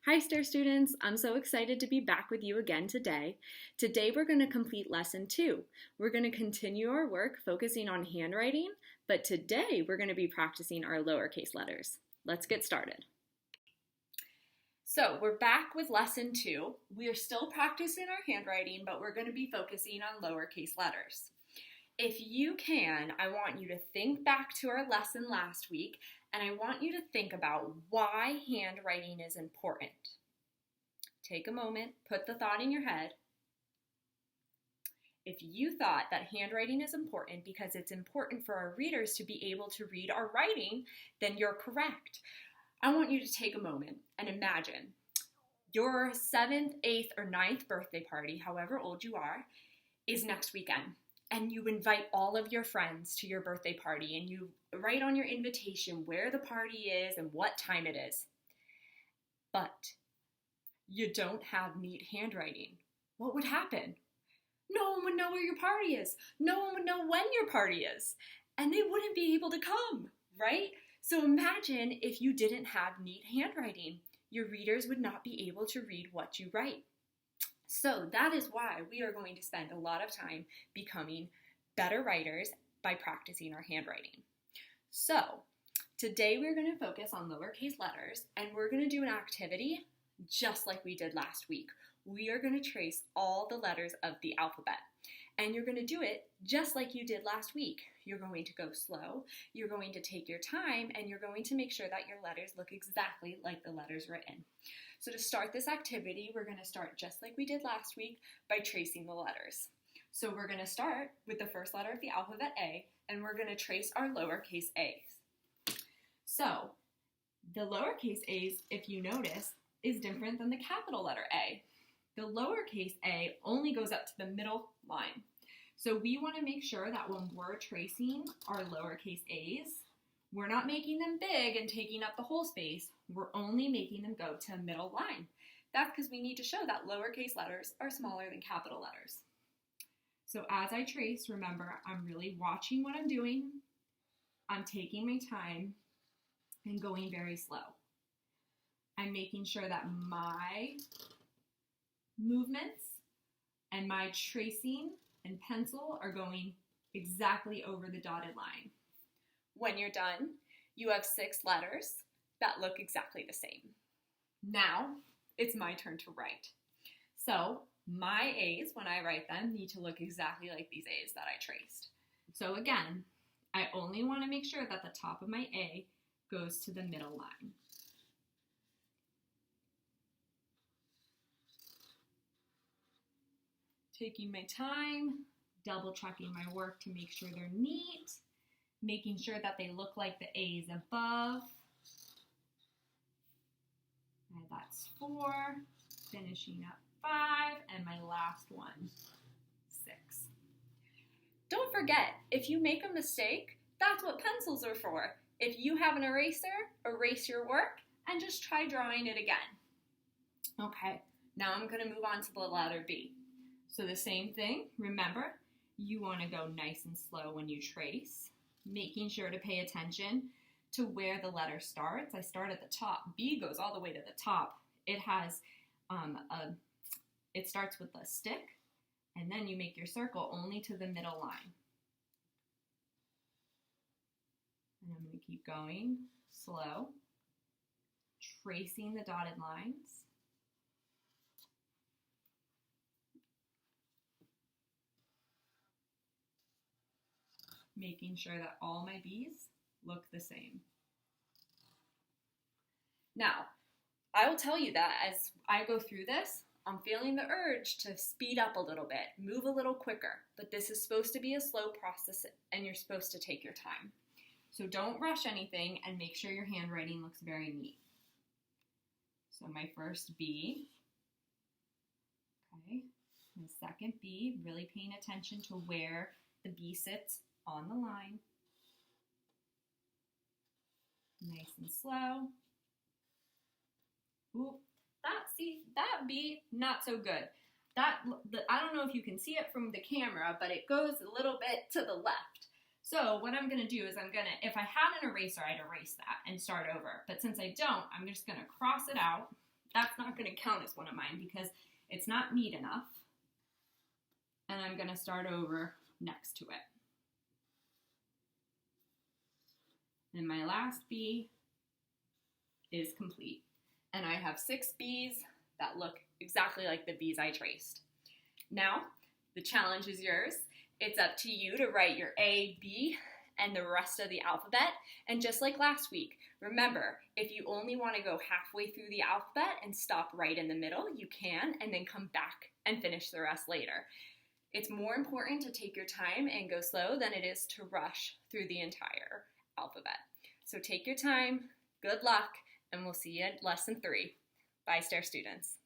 Hi STAR students, I'm so excited to be back with you again today. Today we're going to complete lesson 2. We're going to continue our work focusing on handwriting, but today we're going to be practicing our lowercase letters. Let's get started. So we're back with lesson 2. We are still practicing our handwriting, but we're going to be focusing on lowercase letters. If you can, I want you to think back to our lesson last week, and I want you to think about why handwriting is important. Take a moment, put the thought in your head. If you thought that handwriting is important because it's important for our readers to be able to read our writing, then you're correct. I want you to take a moment and imagine your 7th, 8th, or 9th birthday party, however old you are, is next weekend. And you invite all of your friends to your birthday party and you write on your invitation where the party is and what time it is. But you don't have neat handwriting. What would happen? No one would know where your party is. No one would know when your party is. And they wouldn't be able to come, right? So imagine if you didn't have neat handwriting. Your readers would not be able to read what you write. So that is why we are going to spend a lot of time becoming better writers by practicing our handwriting. So today we're going to focus on lowercase letters, and we're going to do an activity just like we did last week. We are going to trace all the letters of the alphabet, and you're going to do it just like you did last week. You're going to go slow, you're going to take your time, and you're going to make sure that your letters look exactly like the letters written. So to start this activity, we're going to start just like we did last week by tracing the letters. So we're going to start with the first letter of the alphabet A, and we're going to trace our lowercase a's. So the lowercase a's, if you notice, is different than the capital letter A. The lowercase a only goes up to the middle line. So we want to make sure that when we're tracing our lowercase a's, we're not making them big and taking up the whole space. We're only making them go to a middle line. That's because we need to show that lowercase letters are smaller than capital letters. So as I trace, remember, I'm really watching what I'm doing. I'm taking my time and going very slow. I'm making sure that my movements and my tracing and pencil are going exactly over the dotted line. When you're done, you have 6 letters that look exactly the same. Now, it's my turn to write. So, my A's, when I write them, need to look exactly like these A's that I traced. So again, I only want to make sure that the top of my A goes to the middle line. Taking my time, double checking my work to make sure they're neat, making sure that they look like the A's above. And that's 4, finishing up 5, and my last one, 6. Don't forget, if you make a mistake, that's what pencils are for. If you have an eraser, erase your work and just try drawing it again. Okay, now I'm going to move on to the letter B. So the same thing, remember, you want to go nice and slow when you trace, making sure to pay attention to where the letter starts. I start at the top. B goes all the way to the top. It has it starts with a stick, and then you make your circle only to the middle line. And I'm going to keep going slow, tracing the dotted lines. Making sure that all my B's look the same. Now, I will tell you that as I go through this, I'm feeling the urge to speed up a little bit, move a little quicker, but this is supposed to be a slow process and you're supposed to take your time. So don't rush anything and make sure your handwriting looks very neat. So my first B, okay, the second B, really paying attention to where the B sits on the line. Nice and slow. Ooh, that B, not so good. I don't know if you can see it from the camera, but it goes a little bit to the left. So what I'm going to do is if I had an eraser, I'd erase that and start over. But since I don't, I'm just going to cross it out. that's not going to count as one of mine because it's not neat enough. And I'm going to start over next to it. And my last B is complete. And I have 6 Bs that look exactly like the Bs I traced. Now, the challenge is yours. It's up to you to write your A, B, and the rest of the alphabet. And just like last week, remember, if you only want to go halfway through the alphabet and stop right in the middle, you can, and then come back and finish the rest later. It's more important to take your time and go slow than it is to rush through the entire alphabet. So take your time, good luck, and we'll see you at lesson 3. Bye, STAIR students.